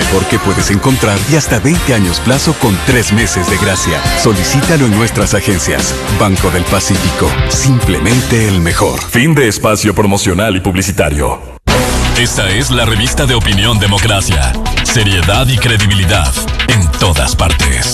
mejor que puedes encontrar y hasta 20 años plazo con 3 meses de gracia. Solicítalo en nuestras agencias. Banco del Pacífico, simplemente el mejor. Fin de espacio promocional y publicitario. Esta es la revista de Opinión Democracia. Seriedad y credibilidad en todas partes.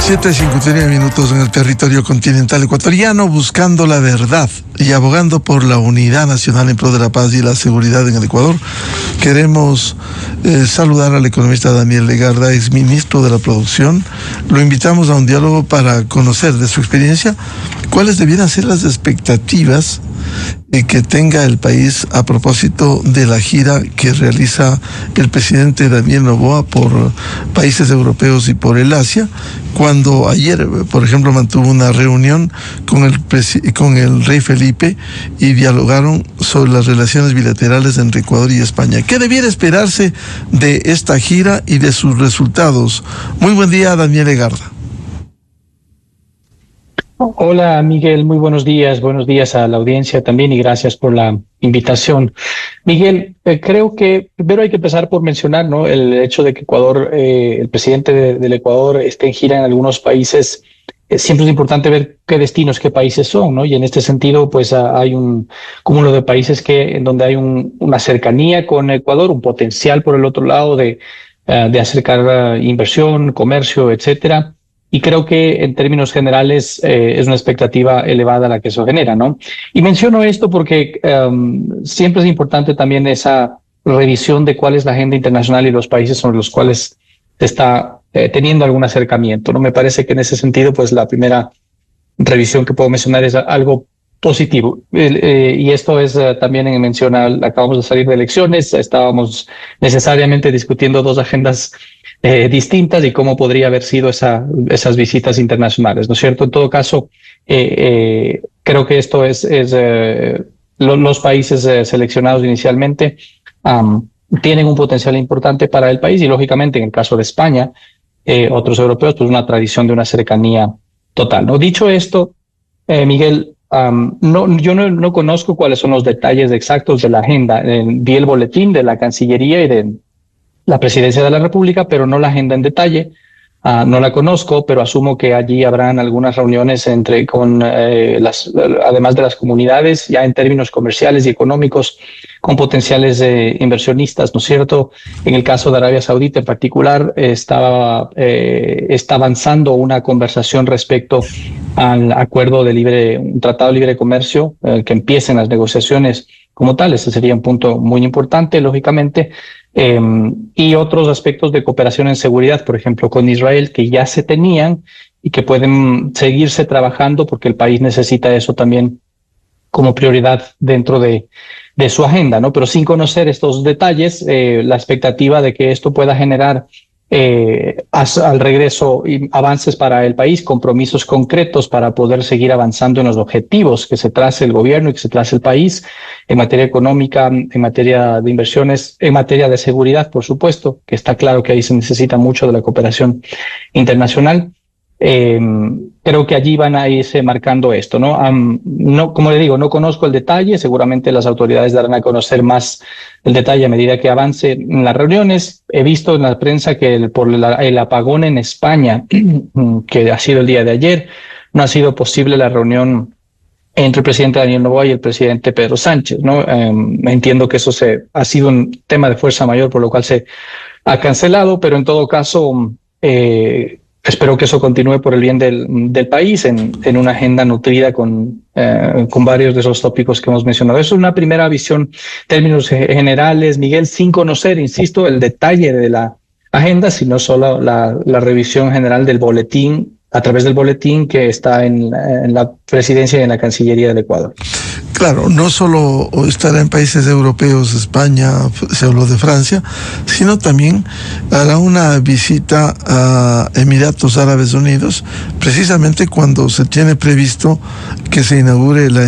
Siete 59 minutos en el territorio continental ecuatoriano, buscando la verdad y abogando por la unidad nacional en pro de la paz y la seguridad en el Ecuador. Queremos saludar al economista Daniel Legarda, ex ministro de la Producción. Lo invitamos a un diálogo para conocer de su experiencia cuáles debieran ser las expectativas que tenga el país a propósito de la gira que realiza el presidente Daniel Noboa por países europeos y por el Asia, cuando ayer, por ejemplo, mantuvo una reunión con el rey Felipe y dialogaron sobre las relaciones bilaterales entre Ecuador y España. ¿Qué debiera esperarse de esta gira y de sus resultados? Muy buen día, Daniel Legarda. Hola Miguel, muy buenos días a la audiencia también y gracias por la invitación. Miguel, creo que primero hay que empezar por mencionar, ¿no?, el hecho de que Ecuador, el presidente del Ecuador esté en gira en algunos países. Siempre es importante ver qué destinos, qué países son, ¿no? Y en este sentido, pues hay un cúmulo de países en donde hay una cercanía con Ecuador, un potencial por el otro lado de acercar inversión, comercio, etcétera. Y creo que en términos generales es una expectativa elevada la que eso genera, ¿no? Y menciono esto porque siempre es importante también esa revisión de cuál es la agenda internacional y los países sobre los cuales se está teniendo algún acercamiento, ¿no? Me parece que en ese sentido, pues la primera revisión que puedo mencionar es algo positivo. Y esto es también en mención acabamos de salir de elecciones, estábamos necesariamente discutiendo dos agendas distintas y cómo podría haber sido esas visitas internacionales, ¿no es cierto? En todo caso, creo que esto los países seleccionados inicialmente tienen un potencial importante para el país y lógicamente en el caso de España, otros europeos, pues una tradición de una cercanía total, ¿no? Dicho esto, Miguel, yo no conozco cuáles son los detalles exactos de la agenda. Vi el boletín de la Cancillería y de la Presidencia de la República, pero no la agenda en detalle. No la conozco, pero asumo que allí habrán algunas reuniones además de las comunidades, ya en términos comerciales y económicos, con potenciales inversionistas, ¿no es cierto? En el caso de Arabia Saudita en particular, está avanzando una conversación respecto al acuerdo un tratado de libre comercio, que empiecen las negociaciones como tal. Ese sería un punto muy importante, lógicamente. Y otros aspectos de cooperación en seguridad, por ejemplo, con Israel, que ya se tenían y que pueden seguirse trabajando porque el país necesita eso también como prioridad dentro de su agenda, ¿no? Pero sin conocer estos detalles, la expectativa de que esto pueda generar al regreso avances para el país, compromisos concretos para poder seguir avanzando en los objetivos que se trace el gobierno y que se trace el país en materia económica, en materia de inversiones, en materia de seguridad, por supuesto, que está claro que ahí se necesita mucho de la cooperación internacional. Creo que allí van a irse marcando esto, ¿no? No, como le digo, no conozco el detalle, seguramente las autoridades darán a conocer más el detalle a medida que avance en las reuniones. He visto en la prensa que por el apagón en España, que ha sido el día de ayer, no ha sido posible la reunión entre el presidente Daniel Noboa y el presidente Pedro Sánchez, ¿no? Entiendo que eso ha sido un tema de fuerza mayor, por lo cual se ha cancelado, pero en todo caso, espero que eso continúe por el bien del país en una agenda nutrida con varios de esos tópicos que hemos mencionado. Eso es una primera visión en términos generales, Miguel, sin conocer, insisto, el detalle de la agenda, sino solo la revisión general del boletín, a través del boletín que está en la Presidencia y en la Cancillería del Ecuador. Claro, no solo estará en países europeos, España, se habló de Francia, sino también hará una visita a Emiratos Árabes Unidos, precisamente cuando se tiene previsto que se inaugure la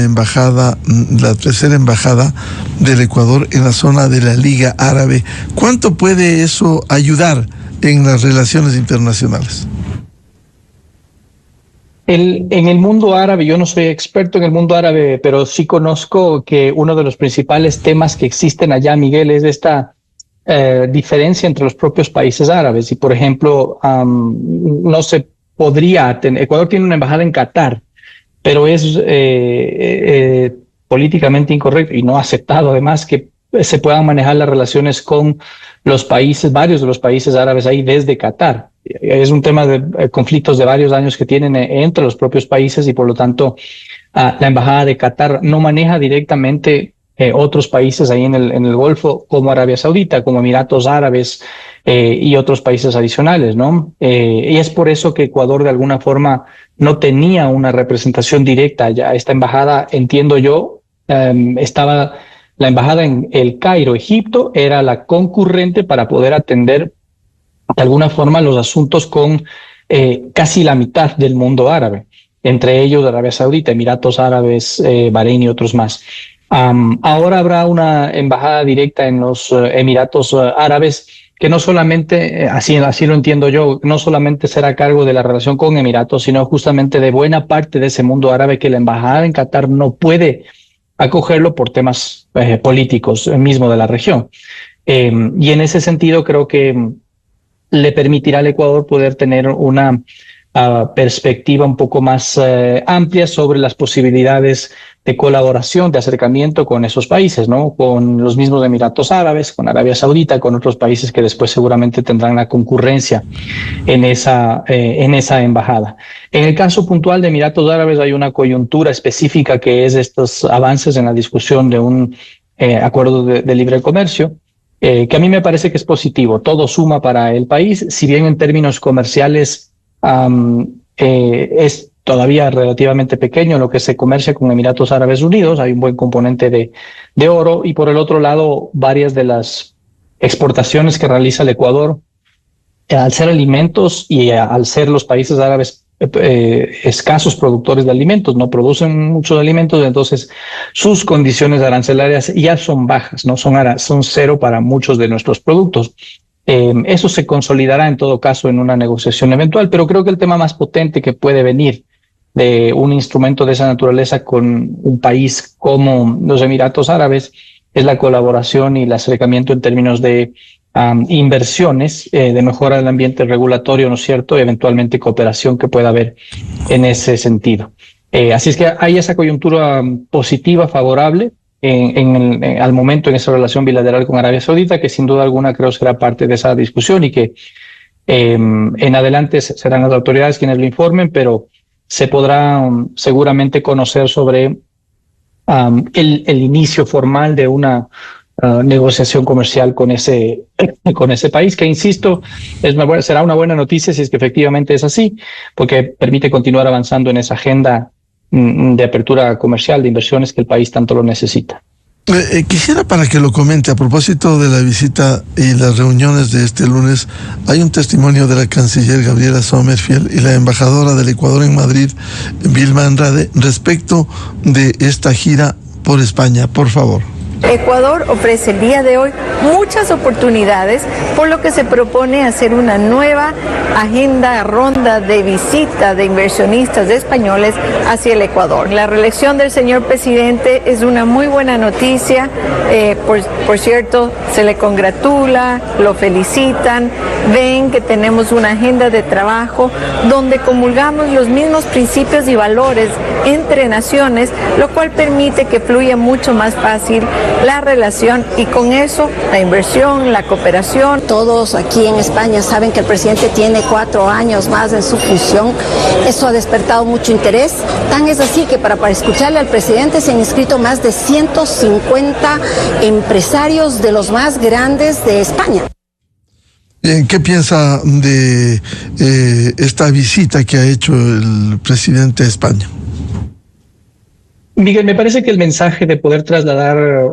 tercera embajada del Ecuador en la zona de la Liga Árabe. ¿Cuánto puede eso ayudar en las relaciones internacionales? En el mundo árabe, yo no soy experto en el mundo árabe, pero sí conozco que uno de los principales temas que existen allá, Miguel, es esta diferencia entre los propios países árabes. Y, por ejemplo, no se podría tener, Ecuador tiene una embajada en Qatar, pero es políticamente incorrecto y no aceptado, además, que se puedan manejar las relaciones con los países, varios de los países árabes ahí desde Qatar. Es un tema de conflictos de varios años que tienen entre los propios países y por lo tanto la embajada de Qatar no maneja directamente otros países ahí en el Golfo como Arabia Saudita, como Emiratos Árabes y otros países adicionales, ¿no? Y es por eso que Ecuador de alguna forma no tenía una representación directa allá. Esta embajada, entiendo yo, estaba la embajada en El Cairo, Egipto, era la concurrente para poder atender de alguna forma los asuntos con casi la mitad del mundo árabe, entre ellos Arabia Saudita, Emiratos Árabes, Bahrein y otros más. Ahora habrá una embajada directa en los Emiratos Árabes que no solamente, así lo entiendo yo, no solamente será a cargo de la relación con Emiratos, sino justamente de buena parte de ese mundo árabe que la embajada en Qatar no puede acogerlo por temas políticos mismo de la región. Y en ese sentido creo que le permitirá al Ecuador poder tener una perspectiva un poco más amplia sobre las posibilidades de colaboración, de acercamiento con esos países, ¿no? Con los mismos Emiratos Árabes, con Arabia Saudita, con otros países que después seguramente tendrán la concurrencia en esa embajada. En el caso puntual de Emiratos Árabes hay una coyuntura específica que es estos avances en la discusión de un acuerdo de libre comercio, que a mí me parece que es positivo. Todo suma para el país, si bien en términos comerciales es todavía relativamente pequeño lo que se comercia con Emiratos Árabes Unidos, hay un buen componente de oro, y por el otro lado varias de las exportaciones que realiza el Ecuador, al ser alimentos y al ser los países árabes escasos productores de alimentos, no producen muchos alimentos, entonces sus condiciones arancelarias ya son bajas, no son cero para muchos de nuestros productos. Eso se consolidará en todo caso en una negociación eventual, pero creo que el tema más potente que puede venir de un instrumento de esa naturaleza con un país como los Emiratos Árabes es la colaboración y el acercamiento en términos de inversiones, de mejora del ambiente regulatorio, ¿no es cierto? Y eventualmente cooperación que pueda haber en ese sentido. Así es que hay esa coyuntura positiva, favorable, al momento en esa relación bilateral con Arabia Saudita, que sin duda alguna creo será parte de esa discusión y que en adelante serán las autoridades quienes lo informen, pero se podrá seguramente conocer sobre el inicio formal de una negociación comercial con ese país, que insisto, será una buena noticia si es que efectivamente es así, porque permite continuar avanzando en esa agenda de apertura comercial, de inversiones que el país tanto lo necesita. Quisiera para que lo comente a propósito de la visita y las reuniones de este lunes. Hay un testimonio de la canciller Gabriela Sommerfield y la embajadora del Ecuador en Madrid, Vilma Andrade, respecto de esta gira por España. Por favor. Ecuador ofrece el día de hoy muchas oportunidades, por lo que se propone hacer una nueva ronda de visita de inversionistas españoles hacia el Ecuador. La reelección del señor presidente es una muy buena noticia, por cierto, se le congratula, lo felicitan, ven que tenemos una agenda de trabajo donde comulgamos los mismos principios y valores entre naciones, lo cual permite que fluya mucho más fácil la relación y con eso la inversión, la cooperación. Todos aquí en España saben que el presidente tiene 4 años más en su función. Eso ha despertado mucho interés. Tan es así que para escucharle al presidente se han inscrito más de 150 empresarios de los más grandes de España. Bien, ¿qué piensa de esta visita que ha hecho el presidente a España? Miguel, me parece que el mensaje de poder trasladar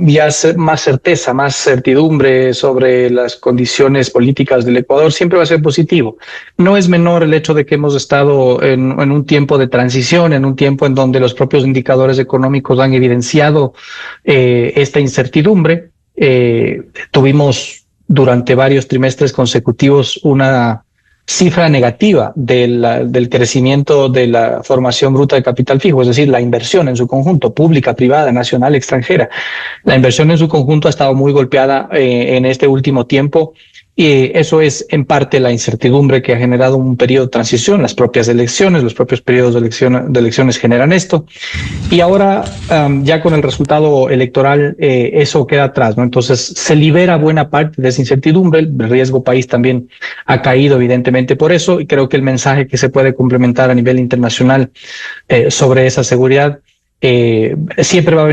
ya más certeza, más certidumbre sobre las condiciones políticas del Ecuador siempre va a ser positivo. No es menor el hecho de que hemos estado en un tiempo de transición, en un tiempo en donde los propios indicadores económicos han evidenciado esta incertidumbre. Tuvimos durante varios trimestres consecutivos una cifra negativa del crecimiento de la formación bruta de capital fijo, es decir, la inversión en su conjunto, pública, privada, nacional, extranjera. La inversión en su conjunto ha estado muy golpeada en este último tiempo. Y eso es en parte la incertidumbre que ha generado un periodo de transición, las propias elecciones, los propios periodos de elecciones generan esto. Y ahora, ya con el resultado electoral, eso queda atrás, ¿no? Entonces, se libera buena parte de esa incertidumbre. El riesgo país también ha caído, evidentemente, por eso. Y creo que el mensaje que se puede complementar a nivel internacional sobre esa seguridad siempre va a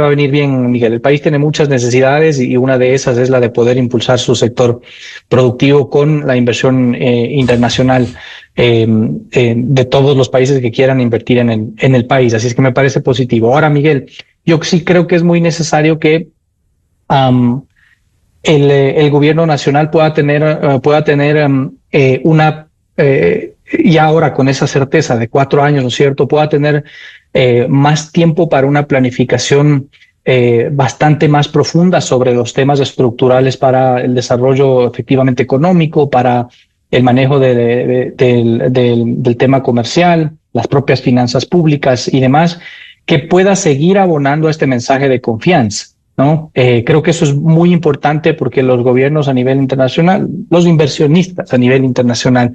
venir bien, Miguel. El país tiene muchas necesidades y una de esas es la de poder impulsar su sector productivo con la inversión internacional de todos los países que quieran invertir en el país. Así es que me parece positivo. Ahora, Miguel, yo sí creo que es muy necesario que el gobierno nacional pueda tener una y ahora con esa certeza de 4 años, ¿no es cierto?, pueda tener más tiempo para una planificación bastante más profunda sobre los temas estructurales para el desarrollo efectivamente económico, para el manejo del tema comercial, las propias finanzas públicas y demás, que pueda seguir abonando a este mensaje de confianza, ¿no? Creo que eso es muy importante porque los gobiernos a nivel internacional, los inversionistas a nivel internacional,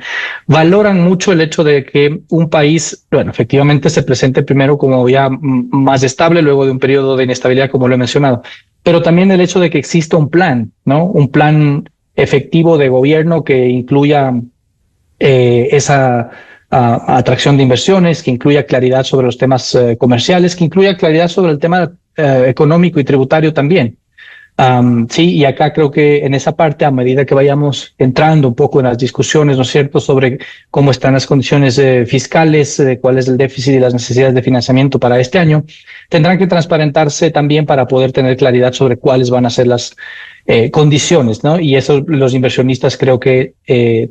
valoran mucho el hecho de que un país, bueno, efectivamente se presente primero como ya más estable, luego de un periodo de inestabilidad, como lo he mencionado, pero también el hecho de que exista un plan, ¿no? Un plan efectivo de gobierno que incluya esa atracción de inversiones, que incluya claridad sobre los temas comerciales, que incluya claridad sobre el tema económico y tributario también. Sí, y acá creo que en esa parte, a medida que vayamos entrando un poco en las discusiones, ¿no es cierto?, sobre cómo están las condiciones fiscales, cuál es el déficit y las necesidades de financiamiento para este año, tendrán que transparentarse también para poder tener claridad sobre cuáles van a ser las condiciones, ¿no? Y eso los inversionistas creo que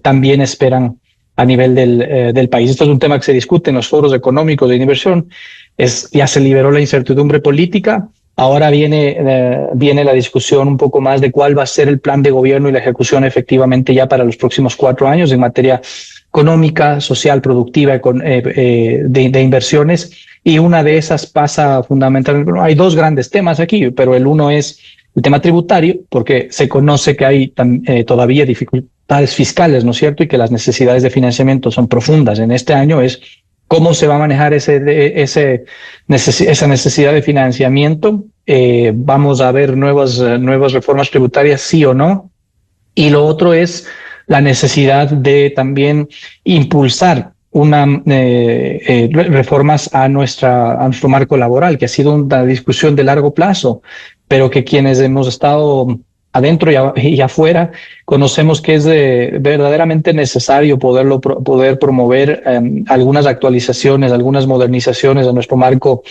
también esperan a nivel del país. Esto es un tema que se discute en los foros económicos de inversión. Ya se liberó la incertidumbre política. Ahora viene la discusión un poco más de cuál va a ser el plan de gobierno y la ejecución efectivamente ya para los próximos 4 años en materia económica, social, productiva, de inversiones. Y una de esas pasa fundamentalmente, hay 2 grandes temas aquí, pero el uno es el tema tributario, porque se conoce que hay todavía dificultades fiscales, ¿no es cierto?, y que las necesidades de financiamiento son profundas en este año. Es cómo se va a manejar esa necesidad de financiamiento. Vamos a ver nuevas reformas tributarias, sí o no. Y lo otro es la necesidad de también impulsar reformas a nuestro marco laboral, que ha sido una discusión de largo plazo, pero que quienes hemos estado adentro y afuera conocemos que es verdaderamente necesario poder promover algunas actualizaciones, algunas modernizaciones a nuestro marco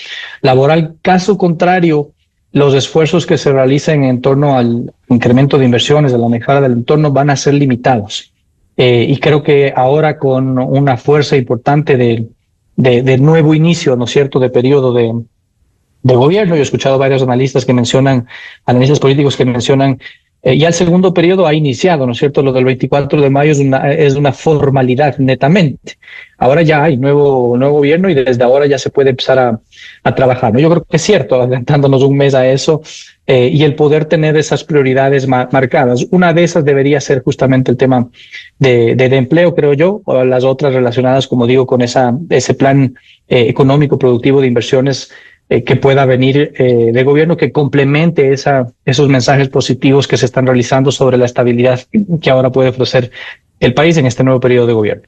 laboral. Caso contrario, los esfuerzos que se realicen en torno al incremento de inversiones, de la mejora del entorno, van a ser limitados. Y creo que ahora con una fuerza importante de nuevo inicio, ¿no es cierto?, de periodo de gobierno. Yo he escuchado varios analistas políticos que mencionan ya el segundo periodo ha iniciado, ¿no es cierto? Lo del 24 de mayo es una formalidad netamente. Ahora ya hay nuevo gobierno y desde ahora ya se puede empezar a trabajar, ¿no? Yo creo que es cierto, adelantándonos un mes a eso, y el poder tener esas prioridades marcadas. Una de esas debería ser justamente el tema de empleo, creo yo, o las otras relacionadas, como digo, con ese plan económico productivo de inversiones que pueda venir de gobierno, que complemente esos mensajes positivos que se están realizando sobre la estabilidad que ahora puede ofrecer el país en este nuevo periodo de gobierno.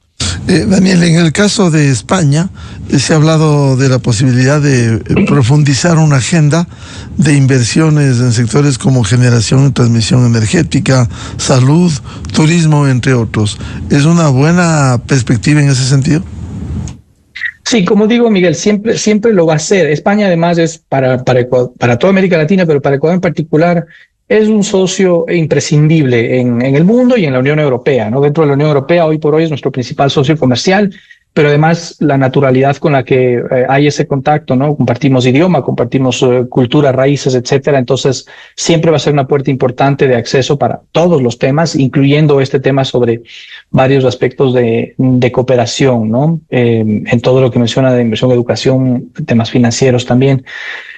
Daniel, en el caso de España, se ha hablado de la posibilidad de profundizar una agenda de inversiones en sectores como generación y transmisión energética, salud, turismo, entre otros. ¿Es una buena perspectiva en ese sentido? Sí, como digo, Miguel, siempre lo va a hacer. España, además, es para toda América Latina, pero para Ecuador en particular, es un socio imprescindible en el mundo y en la Unión Europea, ¿no? Dentro de la Unión Europea, hoy por hoy, es nuestro principal socio comercial. pero además la naturalidad con la que hay ese contacto, ¿no? Compartimos idioma, compartimos cultura, raíces, etcétera. Entonces, siempre va a ser una puerta importante de acceso para todos los temas, incluyendo este tema sobre varios aspectos de cooperación, ¿no? En todo lo que menciona de inversión, educación, temas financieros también,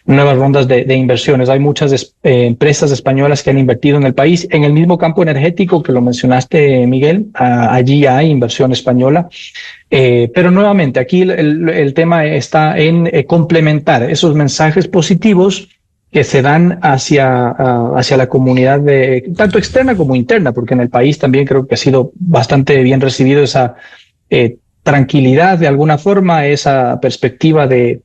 nuevas rondas de inversiones. Hay muchas empresas españolas que han invertido en el país. En el mismo campo energético que lo mencionaste, Miguel, allí hay inversión española. Pero nuevamente, aquí el tema está en complementar esos mensajes positivos que se dan hacia la comunidad tanto externa como interna, porque en el país también creo que ha sido bastante bien recibido esa tranquilidad de alguna forma, esa perspectiva de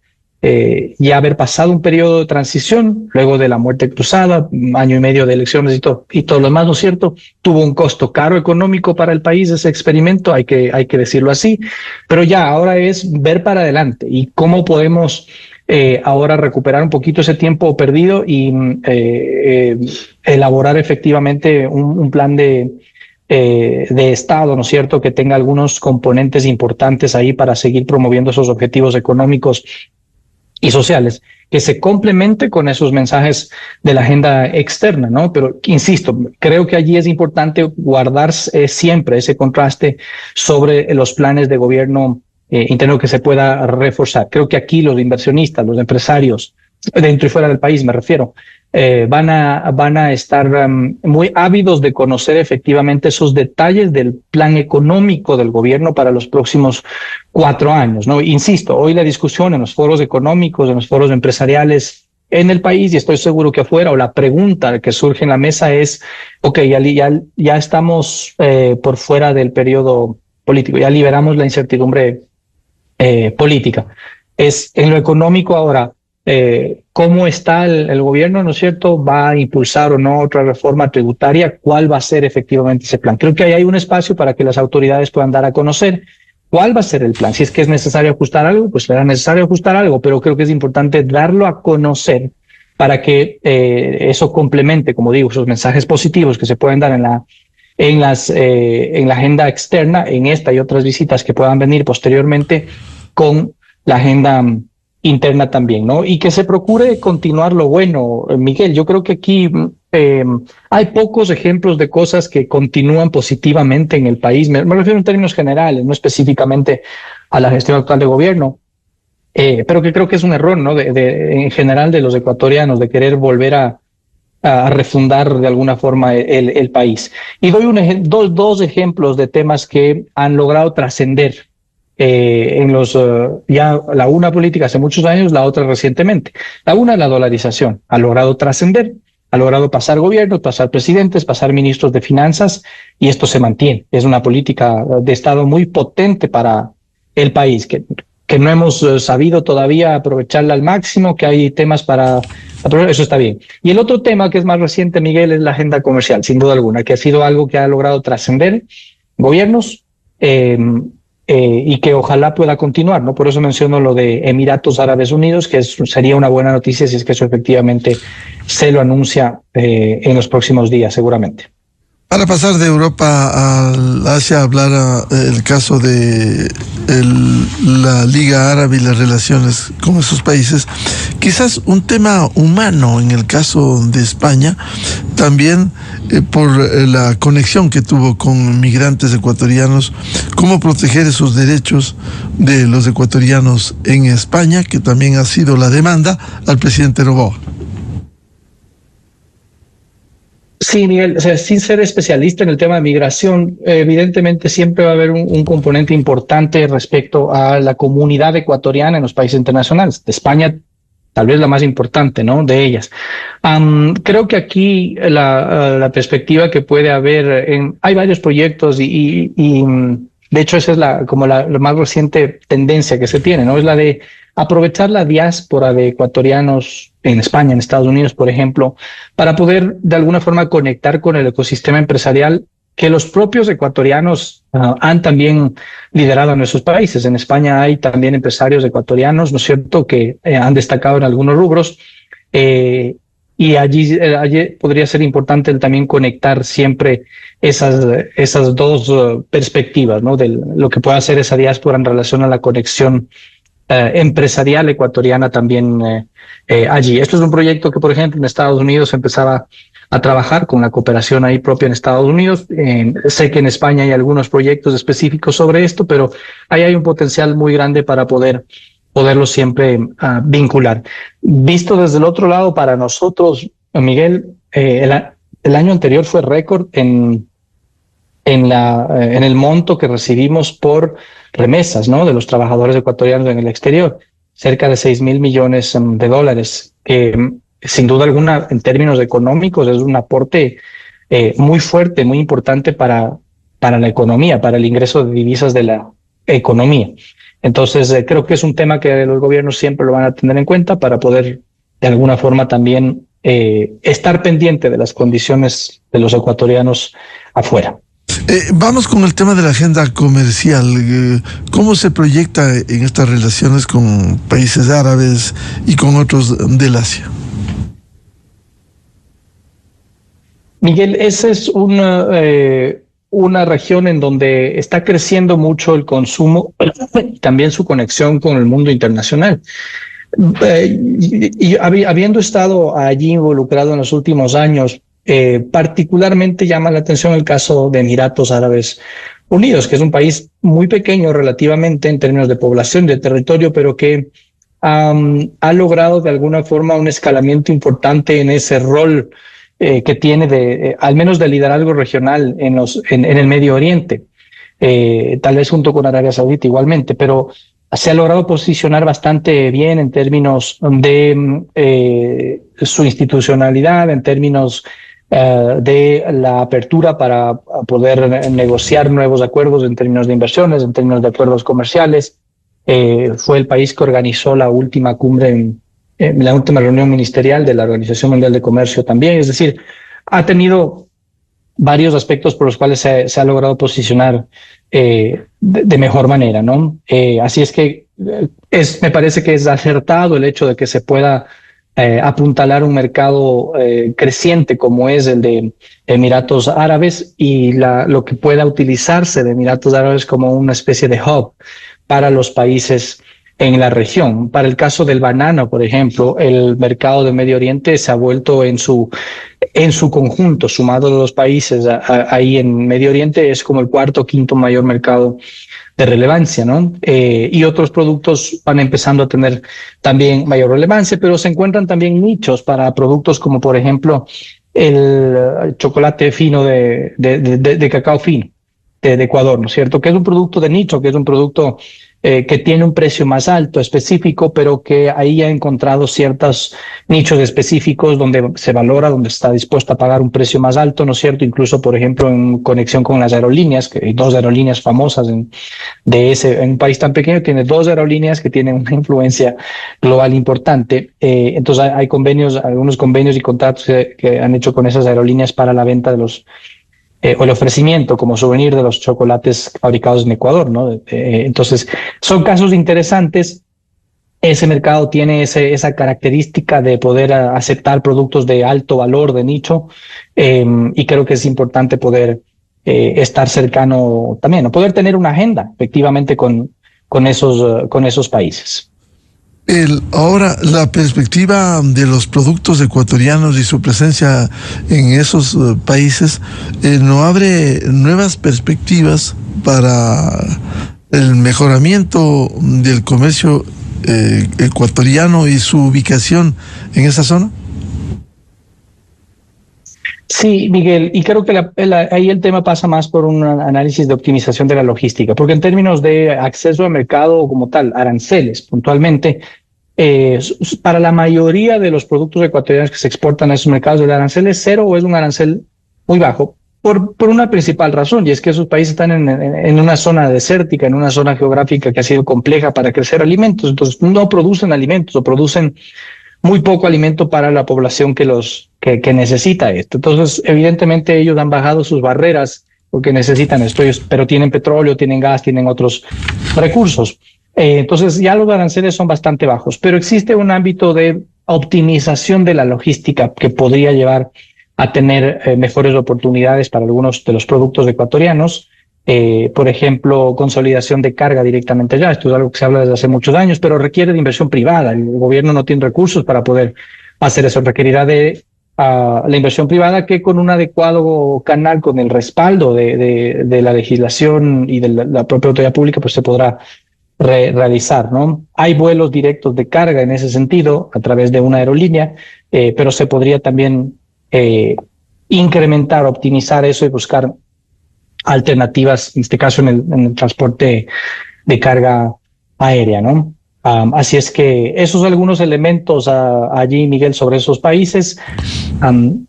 ya haber pasado un periodo de transición luego de la muerte cruzada, año y medio de elecciones y todo lo demás, ¿no es cierto? Tuvo un costo caro económico para el país ese experimento, hay que decirlo así, pero ya ahora es ver para adelante y cómo podemos ahora recuperar un poquito ese tiempo perdido y elaborar efectivamente un plan de Estado, ¿no es cierto?, que tenga algunos componentes importantes ahí para seguir promoviendo esos objetivos económicos y sociales, que se complemente con esos mensajes de la agenda externa, ¿no? Pero insisto, creo que allí es importante guardar siempre ese contraste sobre los planes de gobierno interno que se pueda reforzar. Creo que aquí los inversionistas, los empresarios, dentro y fuera del país me refiero, van a estar muy ávidos de conocer efectivamente esos detalles del plan económico del gobierno para los próximos 4 años, ¿no? Insisto, hoy la discusión en los foros económicos, en los foros empresariales en el país, y estoy seguro que afuera, o la pregunta que surge en la mesa es, ok, ya estamos por fuera del periodo político, ya liberamos la incertidumbre política. Es en lo económico ahora, cómo está el gobierno, ¿no es cierto? ¿Va a impulsar o no otra reforma tributaria? ¿Cuál va a ser efectivamente ese plan? Creo que ahí hay un espacio para que las autoridades puedan dar a conocer cuál va a ser el plan. Si es que es necesario ajustar algo, pues será necesario ajustar algo, pero creo que es importante darlo a conocer para que eso complemente, como digo, esos mensajes positivos que se pueden dar en la agenda externa, en esta y otras visitas que puedan venir posteriormente con la agenda interna también, ¿no? Y que se procure continuar lo bueno, Miguel. Yo creo que aquí hay pocos ejemplos de cosas que continúan positivamente en el país. Me refiero en términos generales, no específicamente a la gestión actual de gobierno, pero que creo que es un error, ¿no? En general de los ecuatorianos, de querer volver a refundar de alguna forma el país. Y doy dos ejemplos de temas que han logrado trascender en ya la una política hace muchos años, la otra recientemente. La una, la dolarización, ha logrado trascender, ha logrado pasar gobiernos, pasar presidentes, pasar ministros de finanzas, y esto se mantiene. Es una política de Estado muy potente para el país, que no hemos sabido todavía aprovecharla al máximo, que hay temas para aprovechar, eso está bien. Y el otro tema que es más reciente, Miguel, es la agenda comercial, sin duda alguna, que ha sido algo que ha logrado trascender gobiernos, y que ojalá pueda continuar, ¿no? Por eso menciono lo de Emiratos Árabes Unidos, que sería una buena noticia si es que eso efectivamente se lo anuncia en los próximos días, seguramente. Para pasar de Europa a Asia, hablar el caso de la Liga Árabe y las relaciones con esos países, quizás un tema humano en el caso de España, también por la conexión que tuvo con migrantes ecuatorianos, cómo proteger esos derechos de los ecuatorianos en España, que también ha sido la demanda al presidente Noboa. Sí, Miguel, o sea, sin ser especialista en el tema de migración, evidentemente siempre va a haber un componente importante respecto a la comunidad ecuatoriana en los países internacionales. De España, tal vez la más importante, ¿no? De ellas. Creo que aquí la perspectiva que puede haber, hay varios proyectos y de hecho esa es la más reciente tendencia que se tiene, ¿no? Es la de aprovechar la diáspora de ecuatorianos en España, en Estados Unidos, por ejemplo, para poder de alguna forma conectar con el ecosistema empresarial que los propios ecuatorianos han también liderado en nuestros países. En España hay también empresarios ecuatorianos, ¿no es cierto?, que han destacado en algunos rubros, y y allí podría ser importante también conectar siempre esas dos perspectivas, ¿no? De lo que puede hacer esa diáspora en relación a la conexión empresarial ecuatoriana también allí. Esto es un proyecto que, por ejemplo, en Estados Unidos empezaba a trabajar con la cooperación ahí propia en Estados Unidos. Sé que en España hay algunos proyectos específicos sobre esto, pero ahí hay un potencial muy grande para poderlo siempre vincular. Visto desde el otro lado, para nosotros, Miguel, el año anterior fue récord en el monto que recibimos por remesas, ¿no? De los trabajadores ecuatorianos en el exterior, cerca de 6,000 millones de dólares, que sin duda alguna, en términos económicos, es un aporte muy fuerte, muy importante para la economía, para el ingreso de divisas de la economía. Entonces, creo que es un tema que los gobiernos siempre lo van a tener en cuenta para poder, de alguna forma, también estar pendiente de las condiciones de los ecuatorianos afuera. Vamos con el tema de la agenda comercial. ¿Cómo se proyecta en estas relaciones con países árabes y con otros del Asia? Miguel, esa es una región en donde está creciendo mucho el consumo y también su conexión con el mundo internacional. Y habiendo estado allí involucrado en los últimos años, particularmente llama la atención el caso de Emiratos Árabes Unidos, que es un país muy pequeño relativamente en términos de población, de territorio, pero que ha logrado de alguna forma un escalamiento importante en ese rol que tiene al menos de liderazgo regional en el Medio Oriente, tal vez junto con Arabia Saudita igualmente, pero se ha logrado posicionar bastante bien en términos de su institucionalidad, en términos de la apertura para poder negociar nuevos acuerdos en términos de inversiones, en términos de acuerdos comerciales. Fue el país que organizó la última cumbre, la última reunión ministerial de la Organización Mundial de Comercio también. Es decir, ha tenido varios aspectos por los cuales se ha logrado posicionar de mejor manera, ¿no? Así es que me parece que es acertado el hecho de que se pueda apuntalar un mercado creciente como es el de Emiratos Árabes y lo que pueda utilizarse de Emiratos Árabes como una especie de hub para los países en la región. Para el caso del banano, por ejemplo, el mercado de Medio Oriente se ha vuelto en su conjunto, sumado a los países ahí en Medio Oriente, es como el cuarto o quinto mayor mercado de relevancia, ¿no? Y otros productos van empezando a tener también mayor relevancia, pero se encuentran también nichos para productos como, por ejemplo, el chocolate fino de cacao fino de Ecuador, ¿no es cierto? Que es un producto de nicho, que es un producto que tiene un precio más alto, específico, pero que ahí ha encontrado ciertos nichos específicos donde se valora, donde está dispuesto a pagar un precio más alto, ¿no es cierto? Incluso, por ejemplo, en conexión con las aerolíneas, que hay dos aerolíneas famosas en un país tan pequeño, tiene dos aerolíneas que tienen una influencia global importante. Entonces hay algunos convenios y contratos que han hecho con esas aerolíneas para la venta de los o el ofrecimiento como souvenir de los chocolates fabricados en Ecuador, ¿no? Entonces, son casos interesantes. Ese mercado tiene esa característica de poder aceptar productos de alto valor, de nicho, y creo que es importante poder estar cercano también, o poder tener una agenda efectivamente con esos países. Ahora, la perspectiva de los productos ecuatorianos y su presencia en esos países no abre nuevas perspectivas para el mejoramiento del comercio ecuatoriano y su ubicación en esa zona. Sí, Miguel, y creo que ahí el tema pasa más por un análisis de optimización de la logística, porque en términos de acceso al mercado como tal, aranceles puntualmente, para la mayoría de los productos ecuatorianos que se exportan a esos mercados, el arancel es cero o es un arancel muy bajo, por una principal razón, y es que esos países están en una zona desértica, en una zona geográfica que ha sido compleja para crecer alimentos, entonces no producen alimentos o producen muy poco alimento para la población que necesita esto. Entonces, evidentemente ellos han bajado sus barreras porque necesitan esto, pero tienen petróleo, tienen gas, tienen otros recursos. Entonces ya los aranceles son bastante bajos, pero existe un ámbito de optimización de la logística que podría llevar a tener mejores oportunidades para algunos de los productos ecuatorianos. Por ejemplo, consolidación de carga directamente allá. Esto es algo que se habla desde hace muchos años, pero requiere de inversión privada. El gobierno no tiene recursos para poder hacer eso. Requerirá de la inversión privada, que con un adecuado canal, con el respaldo de la legislación y de la propia autoridad pública, pues se podrá realizar, ¿no? Hay vuelos directos de carga en ese sentido a través de una aerolínea, pero se podría también incrementar, optimizar eso y buscar alternativas, en este caso en el transporte de carga aérea, ¿no? Así es que esos son algunos elementos allí, Miguel, sobre esos países.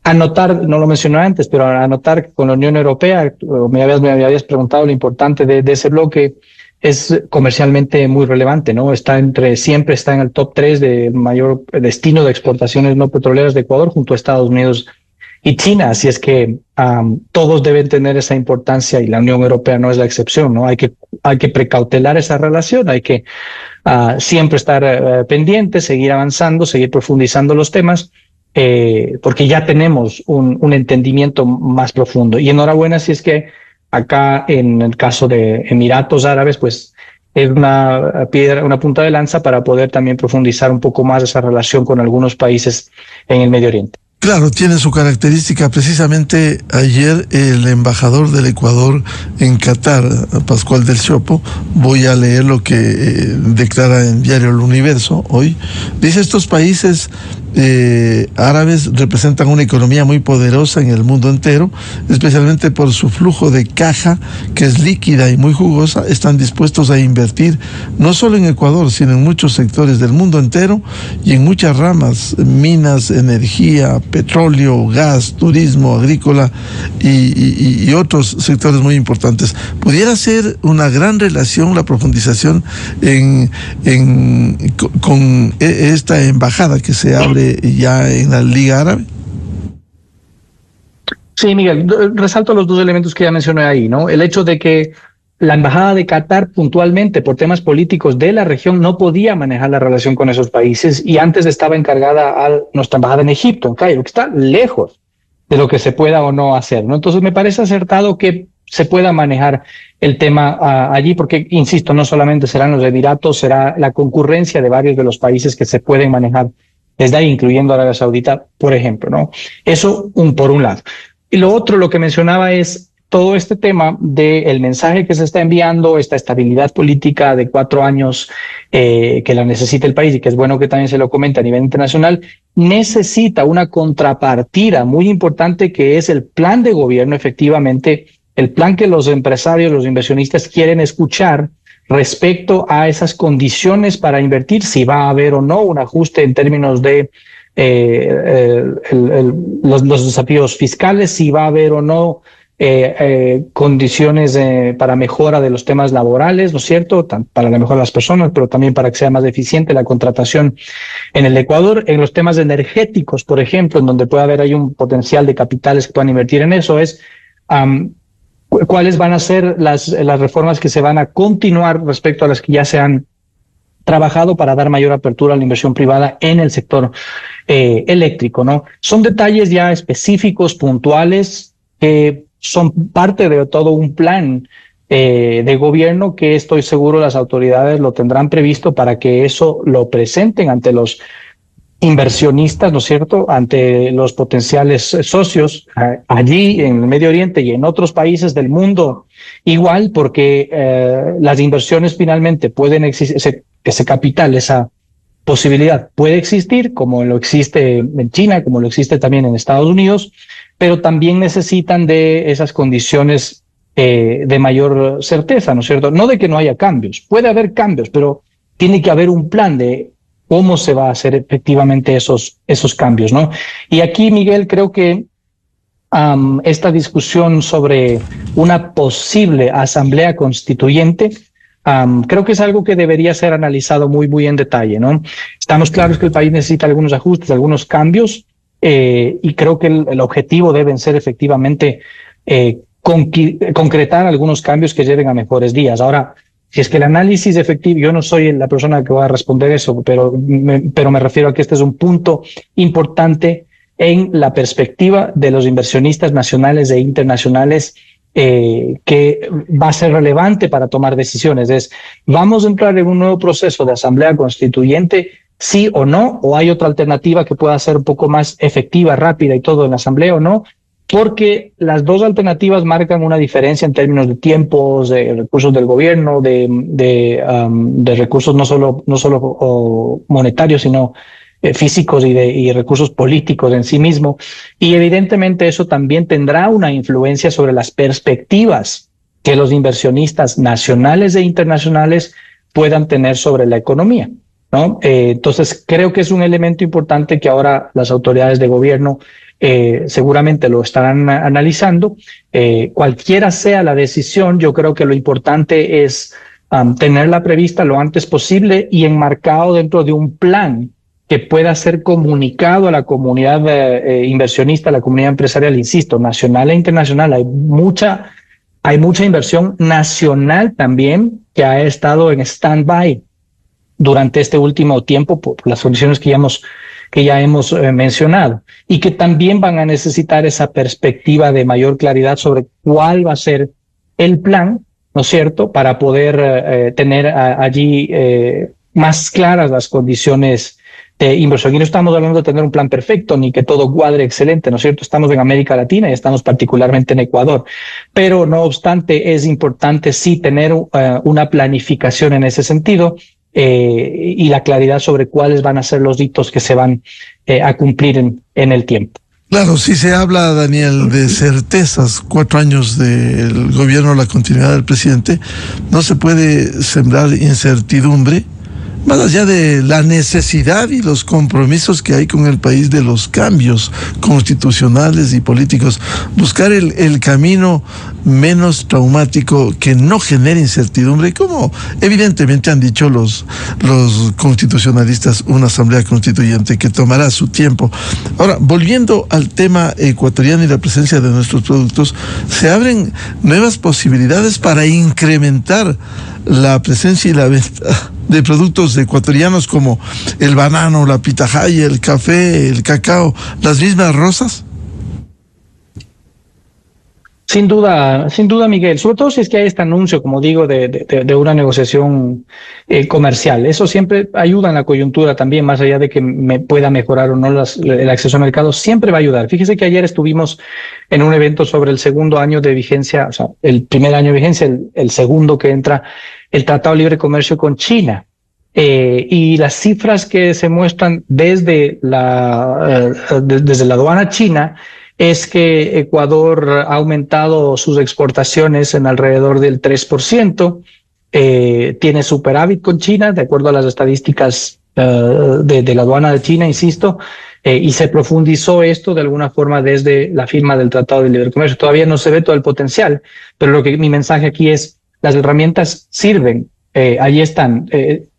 Anotar, no lo mencioné antes, pero anotar que con la Unión Europea, me habías preguntado lo importante de ese bloque, es comercialmente muy relevante, ¿no? Siempre está en el top 3 de mayor destino de exportaciones no petroleras de Ecuador, junto a Estados Unidos y China. Así es que todos deben tener esa importancia y la Unión Europea no es la excepción, ¿no? Hay que precautelar esa relación, hay que siempre estar pendientes, seguir avanzando, seguir profundizando los temas, porque ya tenemos un entendimiento más profundo. Y enhorabuena si es que acá en el caso de Emiratos Árabes, pues es una punta de lanza para poder también profundizar un poco más esa relación con algunos países en el Medio Oriente. Claro, tiene su característica. Precisamente ayer el embajador del Ecuador en Qatar, Pascual del Chopo, voy a leer lo que declara en Diario El Universo hoy. Dice: estos países árabes representan una economía muy poderosa en el mundo entero, especialmente por su flujo de caja, que es líquida y muy jugosa. Están dispuestos a invertir no solo en Ecuador, sino en muchos sectores del mundo entero y en muchas ramas: minas, energía, petróleo, gas, turismo, agrícola y otros sectores muy importantes. ¿Pudiera ser una gran relación la profundización con esta embajada que se abre ya en la Liga Árabe? Sí, Miguel, resalto los dos elementos que ya mencioné ahí, ¿no? El hecho de que la embajada de Qatar puntualmente por temas políticos de la región no podía manejar la relación con esos países, y antes estaba encargada a nuestra embajada en Egipto, en Cairo, que está lejos de lo que se pueda o no hacer, ¿no? Entonces me parece acertado que se pueda manejar el tema allí, porque, insisto, no solamente serán los Emiratos, será la concurrencia de varios de los países que se pueden manejar desde ahí, incluyendo Arabia Saudita, por ejemplo, ¿no? Eso por un lado. Y lo otro, lo que mencionaba, es todo este tema del mensaje que se está enviando, esta estabilidad política de 4 años que la necesita el país, y que es bueno que también se lo comente a nivel internacional, necesita una contrapartida muy importante, que es el plan de gobierno, efectivamente, el plan que los empresarios, los inversionistas quieren escuchar respecto a esas condiciones para invertir, si va a haber o no un ajuste en términos de los desafíos fiscales, si va a haber o no condiciones para mejora de los temas laborales, ¿no es cierto? Para la mejora de las personas, pero también para que sea más eficiente la contratación en el Ecuador. En los temas energéticos, por ejemplo, en donde puede haber ahí un potencial de capitales que puedan invertir en eso, es cuáles van a ser las reformas que se van a continuar respecto a las que ya se han trabajado para dar mayor apertura a la inversión privada en el sector eléctrico, ¿no? Son detalles ya específicos, puntuales, que son parte de todo un plan de gobierno, que estoy seguro las autoridades lo tendrán previsto para que eso lo presenten ante los inversionistas, ¿no es cierto?, ante los potenciales socios allí en el Medio Oriente y en otros países del mundo igual, porque las inversiones finalmente pueden existir, ese capital, esa posibilidad puede existir, como lo existe en China, como lo existe también en Estados Unidos, pero también necesitan de esas condiciones de mayor certeza, ¿no es cierto? No de que no haya cambios, puede haber cambios, pero tiene que haber un plan de cómo se va a hacer efectivamente esos cambios, ¿no? Y aquí, Miguel, creo que esta discusión sobre una posible asamblea constituyente, creo que es algo que debería ser analizado muy, muy en detalle, ¿no? Estamos claros que el país necesita algunos ajustes, algunos cambios, y creo que el objetivo deben ser efectivamente concretar algunos cambios que lleven a mejores días. Ahora, si es que el análisis efectivo, yo no soy la persona que va a responder eso, pero me refiero a que este es un punto importante en la perspectiva de los inversionistas nacionales e internacionales, que va a ser relevante para tomar decisiones. ¿Vamos a entrar en un nuevo proceso de asamblea constituyente, sí o no? ¿O hay otra alternativa que pueda ser un poco más efectiva, rápida y todo en la asamblea o no? Porque las dos alternativas marcan una diferencia en términos de tiempos, de recursos del gobierno, de recursos no solo monetarios, sino físicos y recursos políticos en sí mismo. Y evidentemente eso también tendrá una influencia sobre las perspectivas que los inversionistas nacionales e internacionales puedan tener sobre la economía, ¿no? Entonces creo que es un elemento importante que ahora las autoridades de gobierno seguramente lo estarán analizando. Cualquiera sea la decisión, yo creo que lo importante es tenerla prevista lo antes posible y enmarcado dentro de un plan que pueda ser comunicado a la comunidad inversionista, a la comunidad empresarial, insisto, nacional e internacional. Hay mucha inversión nacional también que ha estado en stand-by durante este último tiempo por las condiciones que ya hemos mencionado, y que también van a necesitar esa perspectiva de mayor claridad sobre cuál va a ser el plan, ¿no es cierto?, para poder tener allí más claras las condiciones de inversión. Y no estamos hablando de tener un plan perfecto ni que todo cuadre excelente, ¿no es cierto? Estamos en América Latina y estamos particularmente en Ecuador, pero no obstante es importante sí tener una planificación en ese sentido, y la claridad sobre cuáles van a ser los hitos que se van a cumplir en el tiempo. Claro, si se habla, Daniel, de certezas, 4 años del gobierno, la continuidad del presidente, no se puede sembrar incertidumbre, más allá de la necesidad y los compromisos que hay con el país de los cambios constitucionales y políticos, buscar el camino menos traumático que no genere incertidumbre, como evidentemente han dicho los constitucionalistas, una asamblea constituyente que tomará su tiempo. Ahora, volviendo al tema ecuatoriano y la presencia de nuestros productos, se abren nuevas posibilidades para incrementar la presencia y la venta de productos ecuatorianos como el banano, la pitahaya, el café, el cacao, las mismas rosas. Sin duda, Miguel, sobre todo si es que hay este anuncio, como digo, de una negociación comercial. Eso siempre ayuda en la coyuntura también, más allá de que pueda mejorar o no el acceso al mercado, siempre va a ayudar. Fíjese que ayer estuvimos en un evento sobre el segundo año de vigencia, o sea, el primer año de vigencia, el segundo que entra el Tratado de Libre Comercio con China. Y las cifras que se muestran desde la aduana china es que Ecuador ha aumentado sus exportaciones en alrededor del 3%, tiene superávit con China, de acuerdo a las estadísticas de la aduana de China, insisto, y se profundizó esto de alguna forma desde la firma del Tratado de Libre Comercio. Todavía no se ve todo el potencial, pero mi mensaje aquí es, las herramientas sirven, ahí están.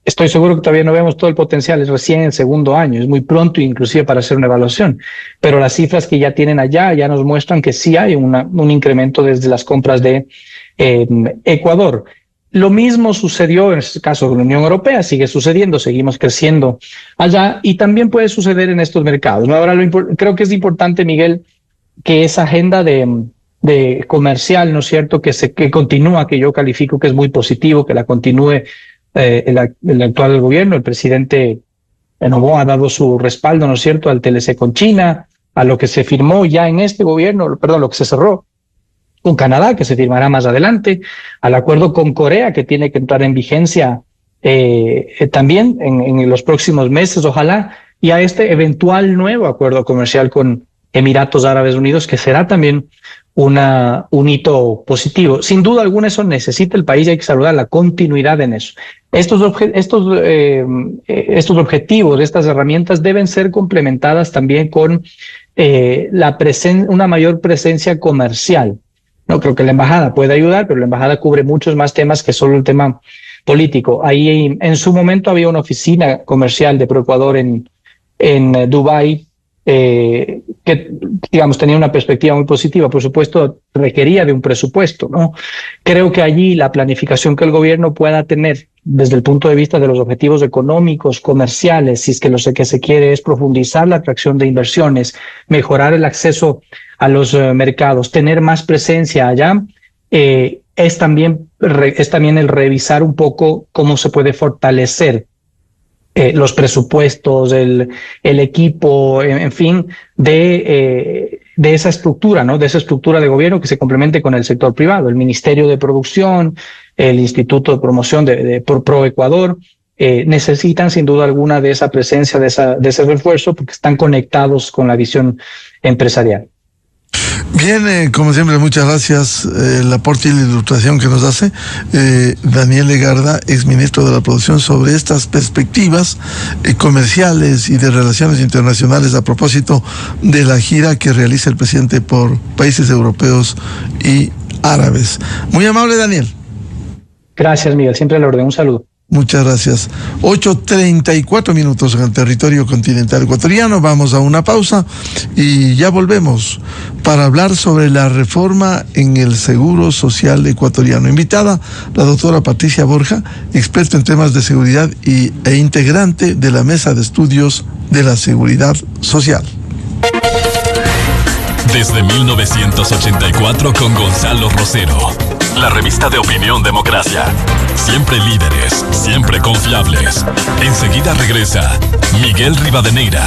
Estoy seguro que todavía no vemos todo el potencial, es recién el segundo año, es muy pronto inclusive para hacer una evaluación, pero las cifras que ya tienen allá ya nos muestran que sí hay un incremento desde las compras de Ecuador. Lo mismo sucedió en este caso con la Unión Europea, sigue sucediendo, seguimos creciendo allá y también puede suceder en estos mercados, ¿no? Ahora creo que es importante, Miguel, que esa agenda de comercial, ¿no es cierto?, que continúa, que yo califico que es muy positivo, que la continúe el actual gobierno. El presidente Noboa ha dado su respaldo, ¿no es cierto?, al TLC con China, a lo que se firmó ya en este gobierno, lo que se cerró con Canadá, que se firmará más adelante, al acuerdo con Corea, que tiene que entrar en vigencia también en los próximos meses, ojalá, y a este eventual nuevo acuerdo comercial con Emiratos Árabes Unidos, que será también un hito positivo. Sin duda alguna eso necesita el país y hay que saludar la continuidad en eso. Estos objetivos, estas herramientas deben ser complementadas también con una mayor presencia comercial. No creo que la embajada pueda ayudar, pero la embajada cubre muchos más temas que solo el tema político. Ahí en su momento había una oficina comercial de ProEcuador en Dubái, que, digamos, tenía una perspectiva muy positiva. Por supuesto, requería de un presupuesto, ¿no? Creo que allí la planificación que el gobierno pueda tener desde el punto de vista de los objetivos económicos, comerciales, si es que lo que se quiere es profundizar la atracción de inversiones, mejorar el acceso a los mercados, tener más presencia allá, es también el revisar un poco cómo se puede fortalecer los presupuestos, el equipo, en fin, de esa estructura, ¿no? De esa estructura de gobierno que se complemente con el sector privado, el Ministerio de Producción, el Instituto de Promoción de ProEcuador, necesitan sin duda alguna de esa presencia, de ese refuerzo, porque están conectados con la visión empresarial. Bien, como siempre, muchas gracias el aporte y la ilustración que nos hace Daniel Legarda, exministro de la Producción, sobre estas perspectivas comerciales y de relaciones internacionales a propósito de la gira que realiza el presidente por países europeos y árabes. Muy amable, Daniel. Gracias, Miguel. Siempre a la orden. Un saludo. Muchas gracias. 8:34 en el territorio continental ecuatoriano. Vamos a una pausa y ya volvemos para hablar sobre la reforma en el Seguro Social ecuatoriano. Invitada la doctora Patricia Borja, experta en temas de seguridad e integrante de la Mesa de Estudios de la Seguridad Social. Desde 1984 con Gonzalo Rosero. La revista de opinión Democracia. Siempre líderes, siempre confiables. Enseguida regresa Miguel Rivadeneira.